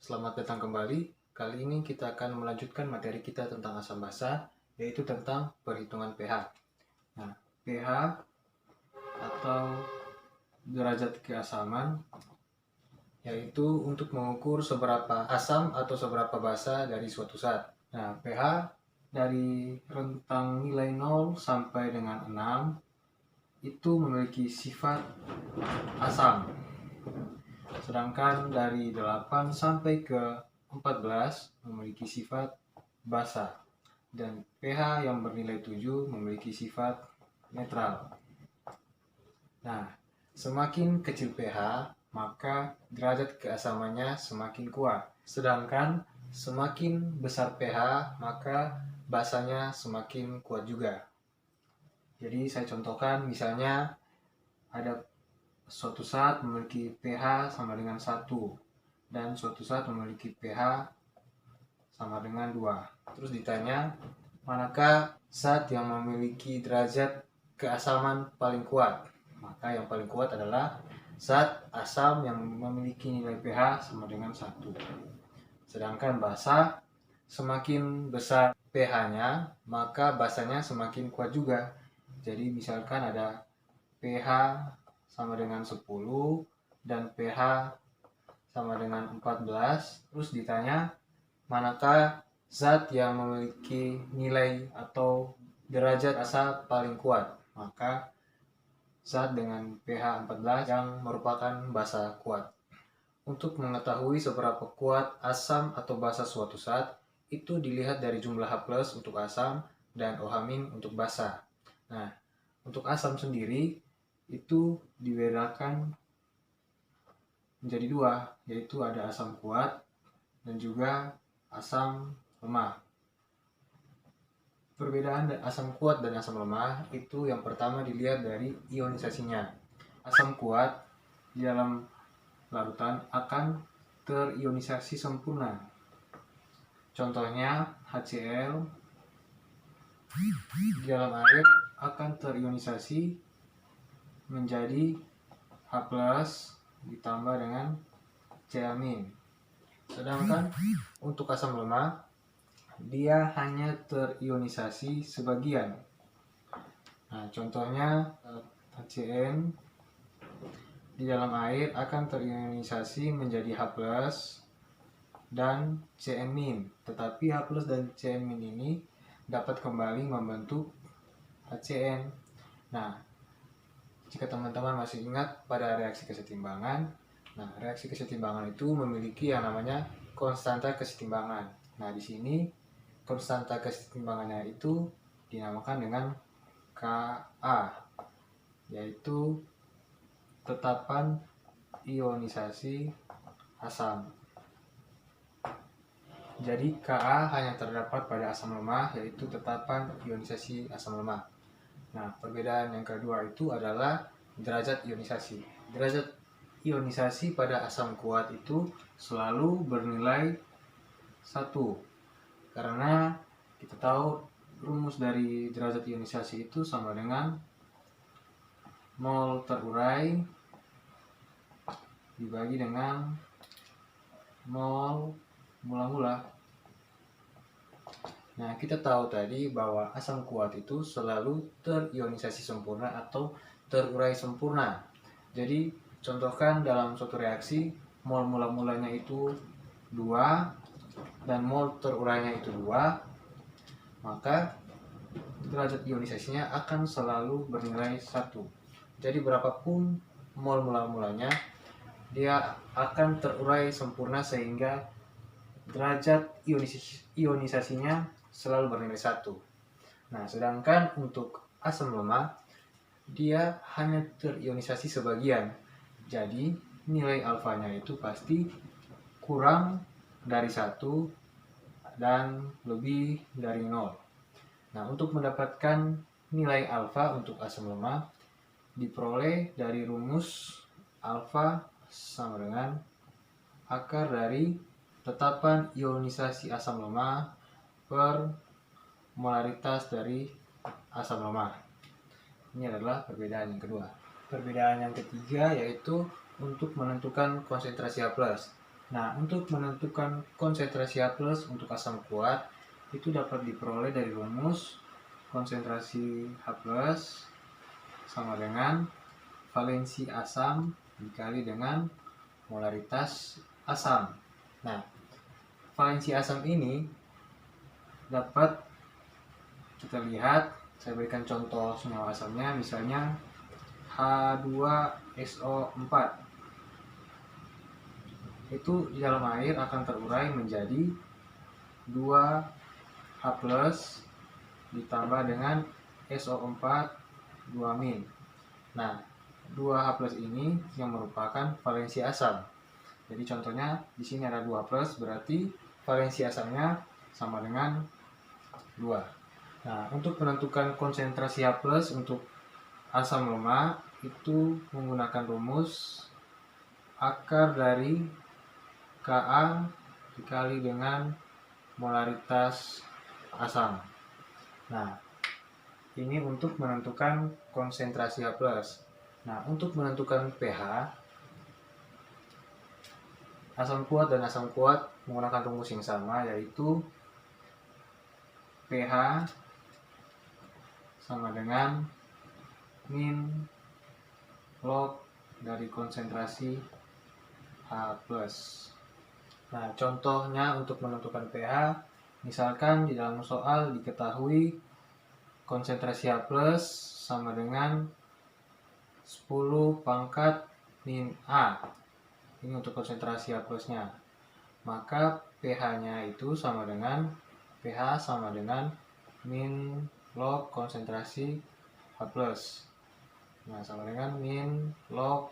Selamat datang kembali. Kali ini kita akan melanjutkan materi kita tentang asam basa, yaitu tentang perhitungan pH. Nah, pH atau derajat keasaman yaitu untuk mengukur seberapa asam atau seberapa basa dari suatu zat. Nah, pH dari rentang nilai 0 sampai dengan 6 itu memiliki sifat asam. Sedangkan dari 8 sampai ke 14 memiliki sifat basa. Dan pH yang bernilai 7 memiliki sifat netral. Nah, semakin kecil pH, maka derajat keasamannya semakin kuat. Sedangkan semakin besar pH, maka basanya semakin kuat juga. Jadi saya contohkan, misalnya ada suatu zat memiliki pH sama dengan 1 dan suatu zat memiliki pH sama dengan 2. Terus ditanya, manakah zat yang memiliki derajat keasaman paling kuat? Maka yang paling kuat adalah zat asam yang memiliki nilai pH sama dengan 1. Sedangkan basa, semakin besar pH-nya, maka basanya semakin kuat juga. Jadi misalkan ada pH sama dengan 10 dan pH sama dengan 14, terus ditanya manakah zat yang memiliki nilai atau derajat asa paling kuat, maka zat dengan pH 14 yang merupakan basa kuat. Untuk mengetahui seberapa kuat asam atau basa suatu zat, itu dilihat dari jumlah H+ untuk asam dan OH- untuk basa. Nah, untuk asam sendiri itu dibedakan menjadi dua, yaitu ada asam kuat dan juga asam lemah. Perbedaan asam kuat dan asam lemah itu yang pertama dilihat dari ionisasinya. Asam kuat di dalam larutan akan terionisasi sempurna. Contohnya HCl di dalam air akan terionisasi menjadi H+ ditambah dengan C-amin. Sedangkan untuk asam lemah, dia hanya terionisasi sebagian. Nah, contohnya HCN di dalam air akan terionisasi menjadi H+ dan Cn-, tetapi H+ dan Cn- ini dapat kembali membentuk HCN. Nah, jika teman-teman masih ingat pada reaksi kesetimbangan, reaksi kesetimbangan itu memiliki yang namanya konstanta kesetimbangan. Nah, di sini konstanta kesetimbangannya itu dinamakan dengan Ka, yaitu tetapan ionisasi asam. Jadi Ka hanya terdapat pada asam lemah, yaitu tetapan ionisasi asam lemah. Nah, perbedaan yang kedua itu adalah derajat ionisasi. Derajat ionisasi pada asam kuat itu selalu bernilai 1. Karena kita tahu rumus dari derajat ionisasi itu sama dengan mol terurai dibagi dengan mol mula-mula. Nah, kita tahu tadi bahwa asam kuat itu selalu terionisasi sempurna atau terurai sempurna. Jadi, contohkan dalam suatu reaksi, mol mula-mulanya itu 2 dan mol terurainya itu 2, maka derajat ionisasinya akan selalu bernilai 1. Jadi, berapapun mol mula-mulanya, dia akan terurai sempurna sehingga derajat ionisasinya selalu bernilai 1. Nah, sedangkan untuk asam lemah, dia hanya terionisasi sebagian. Jadi, nilai alfanya itu pasti kurang dari 1 dan lebih dari 0. Nah, untuk mendapatkan nilai alfa untuk asam lemah diperoleh dari rumus alfa sama dengan akar dari tetapan ionisasi asam lemah per molaritas dari asam lemah. Ini adalah perbedaan yang kedua. Perbedaan yang ketiga yaitu untuk menentukan konsentrasi H+. Nah, untuk menentukan konsentrasi H+ untuk asam kuat itu dapat diperoleh dari rumus konsentrasi H+ sama dengan valensi asam dikali dengan molaritas asam. Nah, valensi asam ini dapat kita lihat, saya berikan contoh senyawa asamnya, misalnya H2SO4. Itu di dalam air akan terurai menjadi 2H+ ditambah dengan SO4 2-. Nah, 2H+ ini yang merupakan valensi asam. Jadi contohnya di sini ada 2H+, berarti valensi asamnya sama dengan 2. Nah, untuk menentukan konsentrasi H+ untuk asam lemak itu menggunakan rumus akar dari Ka dikali dengan molaritas asam. Nah, ini untuk menentukan konsentrasi H+. Nah, untuk menentukan pH, asam kuat dan asam kuat menggunakan rumus yang sama, yaitu pH sama dengan min log dari konsentrasi H+. Nah, contohnya untuk menentukan pH, misalkan di dalam soal diketahui konsentrasi H+ sama dengan 10 pangkat min A. Ini untuk konsentrasi H+-nya. Maka pH-nya itu sama dengan pH sama dengan min log konsentrasi H+. Nah, sama dengan min log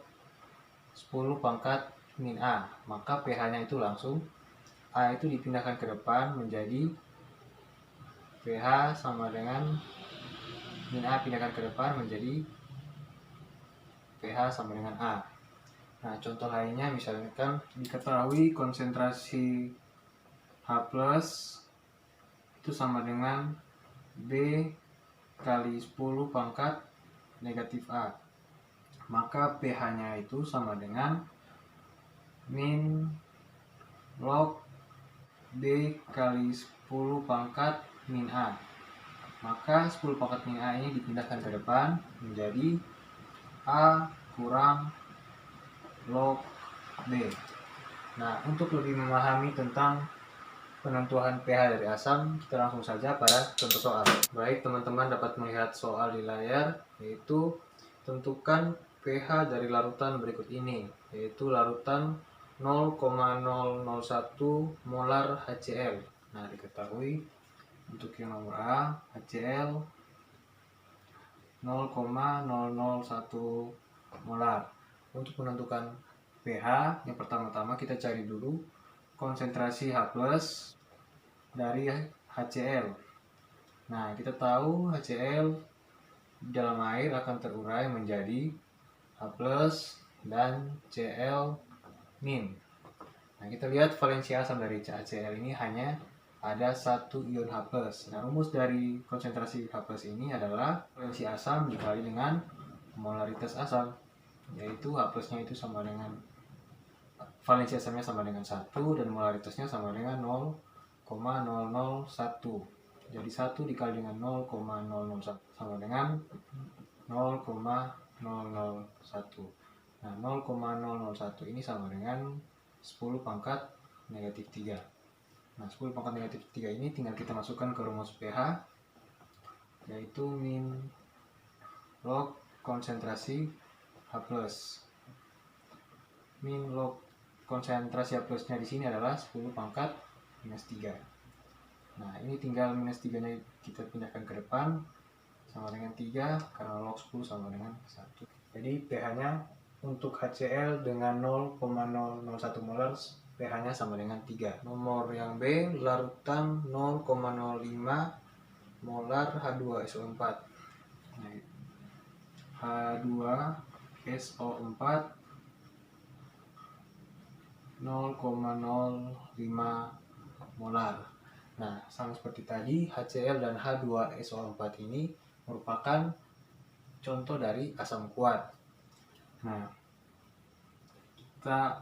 10 pangkat min A. Maka pH-nya itu langsung A itu dipindahkan ke depan menjadi pH sama dengan min A pindahkan ke depan menjadi pH sama dengan A. Nah, contoh lainnya misalkan diketahui konsentrasi H+ itu sama dengan B kali 10 pangkat negatif A. Maka pH-nya itu sama dengan min log B kali 10 pangkat min A. Maka 10 pangkat min A ini dipindahkan ke depan menjadi A kurang log B. Nah, untuk lebih memahami tentang penentuan pH dari asam, kita langsung saja pada contoh soal. Baik, teman-teman dapat melihat soal di layar, yaitu tentukan pH dari larutan berikut ini, yaitu larutan 0,001 molar HCl. Nah, diketahui untuk yang nomor A, HCl 0,001 molar. Untuk menentukan pH, yang pertama-tama kita cari dulu konsentrasi H+ dari HCl. Nah, kita tahu HCl dalam air akan terurai menjadi H+ dan Cl-. Nah, kita lihat valensi asam dari HCl ini hanya ada satu ion H+. Nah, rumus dari konsentrasi H+ ini adalah valensi asam dikali dengan molaritas asam, yaitu H+-nya itu sama dengan valensi asamnya sama dengan 1 dan molaritasnya sama dengan 0,001. Jadi 1 dikali dengan 0,001 sama dengan 0,001. Nah, 0,001 ini sama dengan 10 pangkat negatif 3. Nah, 10 pangkat negatif 3 ini tinggal kita masukkan ke rumus pH, yaitu min log konsentrasi H+. Min log konsentrasi H+-nya di sini adalah 10 pangkat minus 3. Nah, ini tinggal minus 3-nya kita pindahkan ke depan, sama dengan 3, karena log 10 sama dengan 1. Jadi pH-nya untuk HCl dengan 0,001 molar, pH-nya sama dengan 3. Nomor yang B, larutan 0,05 molar H2SO4. Nah, H2SO4 0,05 molar. Nah, sama seperti tadi, HCl dan H2SO4 ini merupakan contoh dari asam kuat. Nah, kita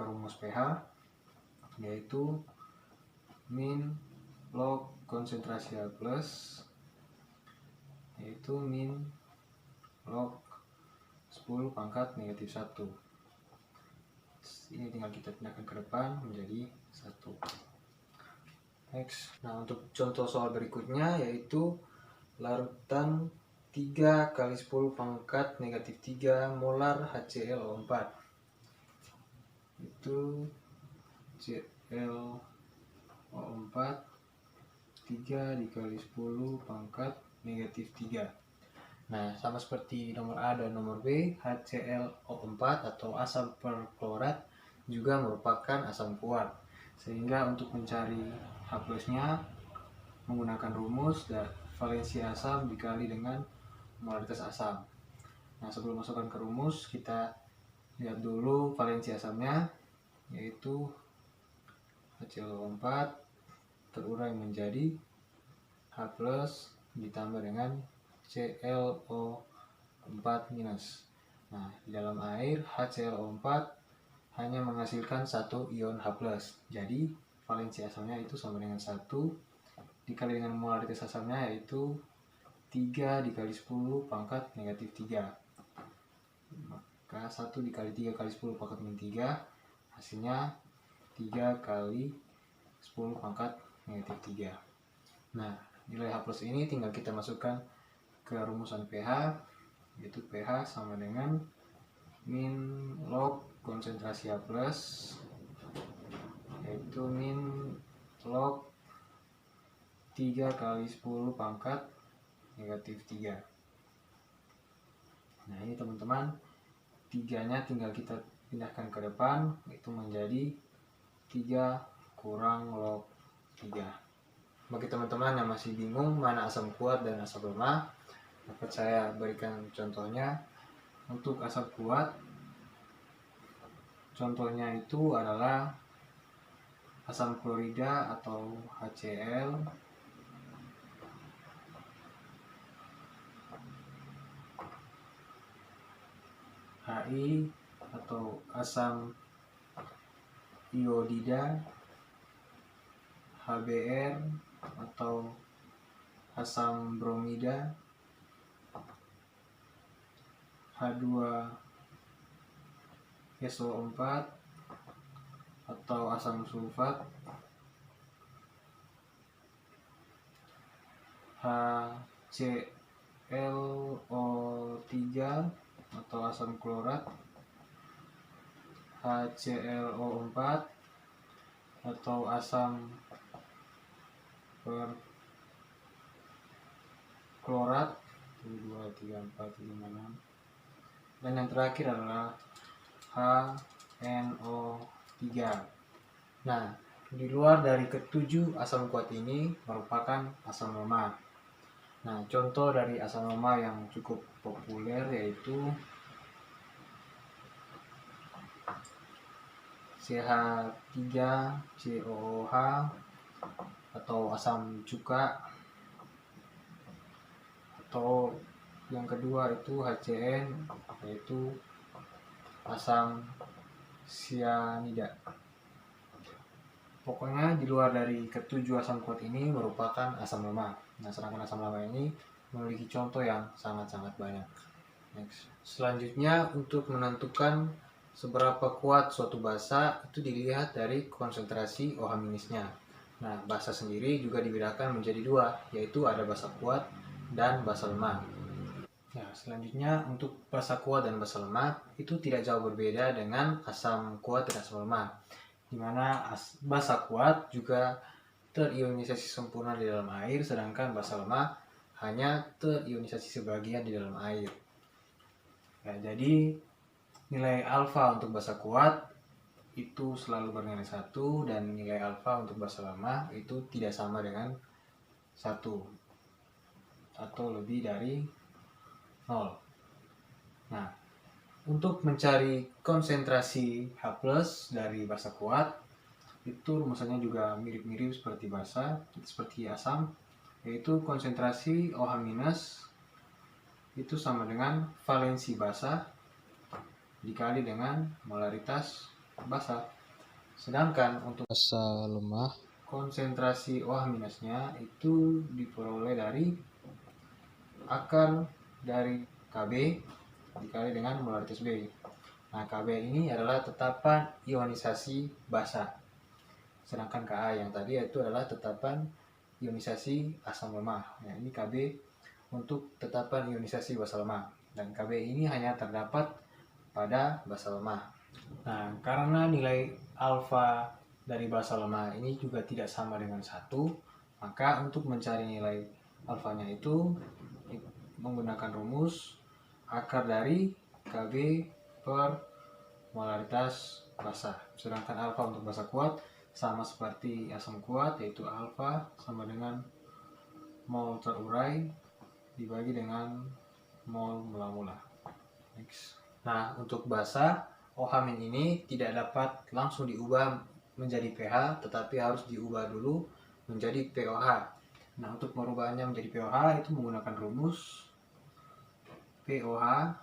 ke rumus pH, yaitu min log konsentrasi H plus yaitu min log 10 pangkat negatif 1. Ini tinggal kita pindahkan ke depan menjadi 1. Next. Nah, untuk contoh soal berikutnya yaitu larutan 3 kali 10 pangkat negatif 3 molar HClO4. Itu ClO4 3 dikali 10 pangkat negatif 3. Nah, sama seperti nomor A dan nomor B, HClO4 atau asam perklorat juga merupakan asam kuat. Sehingga untuk mencari H plusnya menggunakan rumus dan valensi asam dikali dengan molaritas asam. Nah, sebelum masukkan ke rumus, kita lihat dulu valensi asamnya, yaitu HClO4 terurai menjadi H plus ditambah dengan ClO4 minus. Nah, di dalam air HClO4 hanya menghasilkan 1 ion H plus. Jadi valensi asamnya itu sama dengan 1 dikali dengan molaritas asamnya, yaitu 3 dikali 10 pangkat negatif 3. Maka 1 dikali 3 kali 10 pangkat min 3, hasilnya 3 kali 10 pangkat negatif 3. Nah, nilai H plus ini tinggal kita masukkan ke rumusan pH, yaitu pH sama dengan min log konsentrasi H plus yaitu min log 3 kali 10 pangkat negatif 3. Nah, ini teman-teman, 3-nya tinggal kita pindahkan ke depan, itu menjadi 3 kurang log 3. Bagi teman-teman yang masih bingung mana asam kuat dan asam lemah, dapat saya berikan contohnya. Untuk asam kuat, contohnya itu adalah asam klorida atau HCl, Hi atau asam iodida, HBr atau asam bromida, H2SO4 atau asam sulfat, HClO3 atau asam klorat, HClO4 atau asam perklorat, 2, 3, 4, 5, 6. Dan yang terakhir adalah HNO3. Nah, di luar dari ketujuh asam kuat ini merupakan asam lemah. Nah, contoh dari asam lemah yang cukup populer yaitu CH3COOH atau asam cuka, atau yang kedua itu HCN yaitu asam sianida. Pokoknya di luar dari ketujuh asam kuat ini merupakan asam lemah. Nah, sedangkan asam lemah ini memiliki contoh yang sangat-sangat banyak. Next. Selanjutnya, untuk menentukan seberapa kuat suatu basa itu dilihat dari konsentrasi OH minusnya. Nah, basa sendiri juga dibedakan menjadi dua, yaitu ada basa kuat dan basa lemah. Nah, selanjutnya untuk basa kuat dan basa lemah itu tidak jauh berbeda dengan asam kuat dan asam lemah, di mana basa kuat juga terionisasi sempurna di dalam air, sedangkan basa lemah hanya terionisasi sebagian di dalam air. Nah, jadi nilai alfa untuk basa kuat itu selalu bernilai 1 dan nilai alfa untuk basa lemah itu tidak sama dengan 1 atau lebih dari 0. Nah, untuk mencari konsentrasi H+ dari basa kuat itu rumusannya juga mirip-mirip seperti asam, yaitu konsentrasi OH- itu sama dengan valensi basa dikali dengan molaritas basa. Sedangkan untuk basa lemah, konsentrasi OH-nya itu diperoleh dari akar dari Kb dikali dengan molaritas B. Nah, Kb ini adalah tetapan ionisasi basa. Sedangkan Ka yang tadi itu adalah tetapan ionisasi asam lemah. Nah, ini Kb untuk tetapan ionisasi basa lemah. Dan Kb ini hanya terdapat pada basa lemah. Nah, karena nilai alfa dari basa lemah ini juga tidak sama dengan 1, maka untuk mencari nilai alfanya itu menggunakan rumus akar dari Kb per molaritas basa. Sedangkan alfa untuk basa kuat sama seperti asam kuat, yaitu alfa sama dengan mol terurai dibagi dengan mol mula-mula. Nah, untuk basa OH- ini tidak dapat langsung diubah menjadi pH, tetapi harus diubah dulu menjadi POH. Nah, untuk merubahnya menjadi POH itu menggunakan rumus POH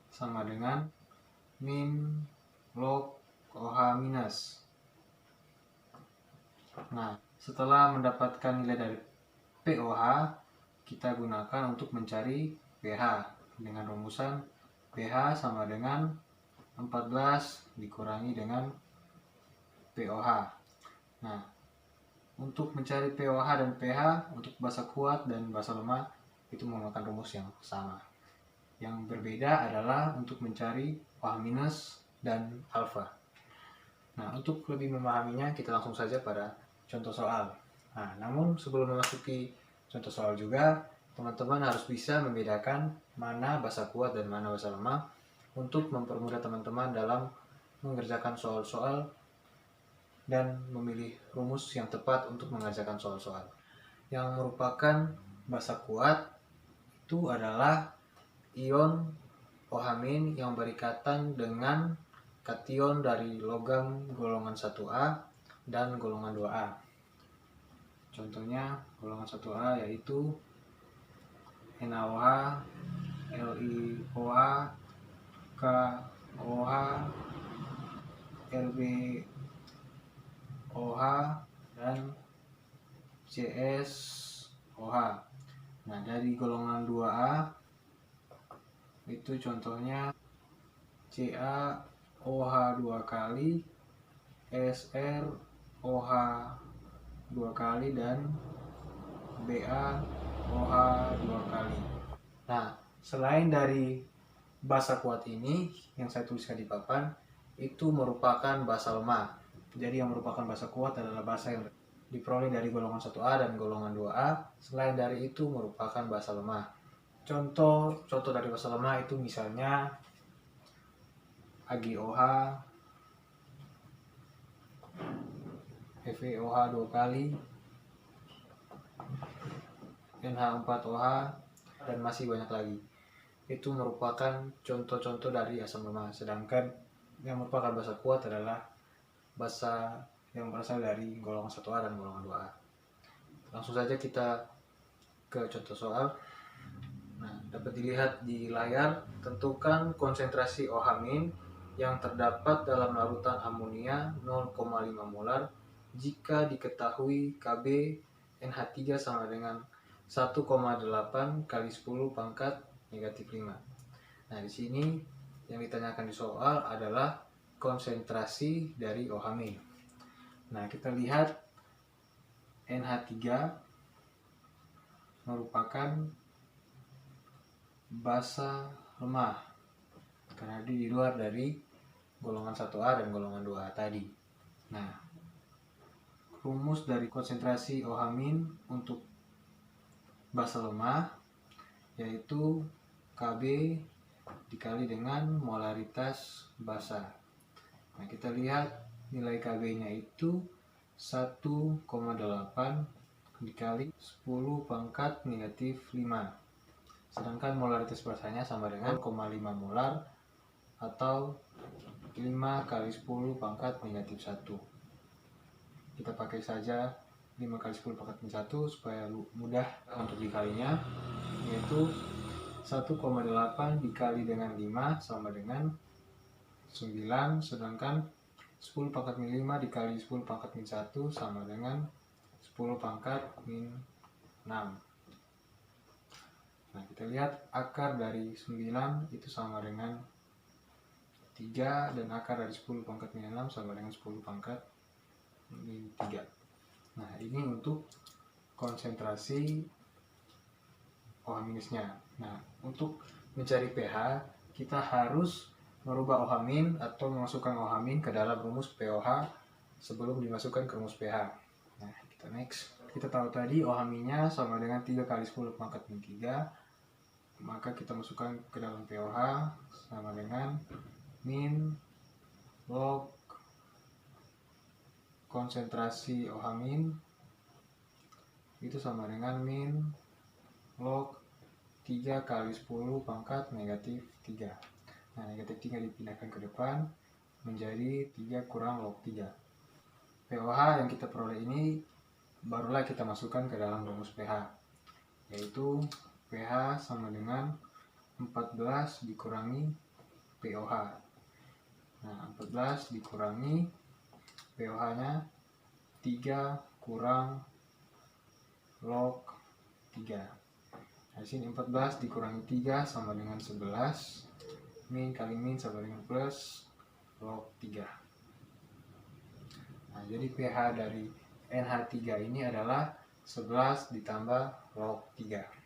sama dengan min log OH-. Nah, setelah mendapatkan nilai dari POH, kita gunakan untuk mencari pH dengan rumusan pH sama dengan 14 dikurangi dengan POH. Nah, untuk mencari POH dan pH untuk basa kuat dan basa lemah itu menggunakan rumus yang sama. Yang berbeda adalah untuk mencari OH- dan alfa. Nah, untuk lebih memahaminya kita langsung saja pada contoh soal. Nah, namun sebelum memasuki contoh soal juga, teman-teman harus bisa membedakan mana basa kuat dan mana basa lemah untuk mempermudah teman-teman dalam mengerjakan soal-soal dan memilih rumus yang tepat untuk mengerjakan soal-soal. Yang merupakan basa kuat itu adalah ion OH- yang berikatan dengan kation dari logam golongan 1A dan golongan 2A. Contohnya golongan 1A yaitu NaOH, LiOH, KOH, LbOH, dan CsOH. Nah, dari golongan 2A itu contohnya CaOH 2 kali, SrOH 2 kali, dan BaOH 2 kali. Nah, selain dari basa kuat ini yang saya tuliskan di papan, itu merupakan basa lemah. Jadi yang merupakan basa kuat adalah basa yang diperoleh dari golongan 1A dan golongan 2A. Selain dari itu merupakan basa lemah. Contoh dari basa lemah itu misalnya AgOH, FeOH 2 kali, NH4OH, dan masih banyak lagi. Itu merupakan contoh-contoh dari asam lemah. Sedangkan yang merupakan basa kuat adalah basa yang berasal dari golongan 1A dan golongan 2A. Langsung saja kita ke contoh soal. Nah, dapat dilihat di layar, tentukan konsentrasi OH- yang terdapat dalam larutan amonia 0,5 molar jika diketahui Kb NH3 sama dengan 1,8 kali 10 pangkat negatif 5. Nah, di sini yang ditanyakan di soal adalah konsentrasi dari OH-. Nah, kita lihat NH3 merupakan basa lemah karena di luar dari golongan 1A dan golongan 2A tadi. Nah, rumus dari konsentrasi OH- untuk basa lemah yaitu Kb dikali dengan molaritas basa. Nah, kita lihat nilai Kb-nya itu 1,8 dikali 10 pangkat negatif 5. Sedangkan molaritas basanya sama dengan 0,5 molar atau 5 kali 10 pangkat negatif 1. Kita pakai saja 5 kali 10 pangkat negatif 1 supaya mudah untuk dikalinya, yaitu 1,8 dikali dengan 5 sama dengan 9, sedangkan 10 pangkat min 5 dikali 10 pangkat min 1 sama dengan 10 pangkat min 6. Nah, kita lihat akar dari 9 itu sama dengan 3 dan akar dari 10 pangkat min 6 sama dengan 10 pangkat min 3. Nah, ini untuk konsentrasi OH-nya. Nah, untuk mencari pH, kita harus merubah OH- atau memasukkan OH- ke dalam rumus pOH sebelum dimasukkan ke rumus pH. Nah, kita next. Kita tahu tadi OH-nya sama dengan 3 kali 10 pangkat min 3. Maka kita masukkan ke dalam pOH sama dengan min log konsentrasi OH- itu sama dengan min log 3 kali 10 pangkat negatif 3. Nah, negatif 3 dipindahkan ke depan menjadi 3 kurang log 3. pOH yang kita peroleh ini barulah kita masukkan ke dalam rumus pH, yaitu pH sama dengan 14 dikurangi pOH. Nah, 14 dikurangi pOH-nya 3 kurang log 3. Nah, di sini 14 dikurangi 3 sama dengan 11. Min kali min sama dengan plus log 3. Nah, jadi pH dari NH3 ini adalah 11 ditambah log 3.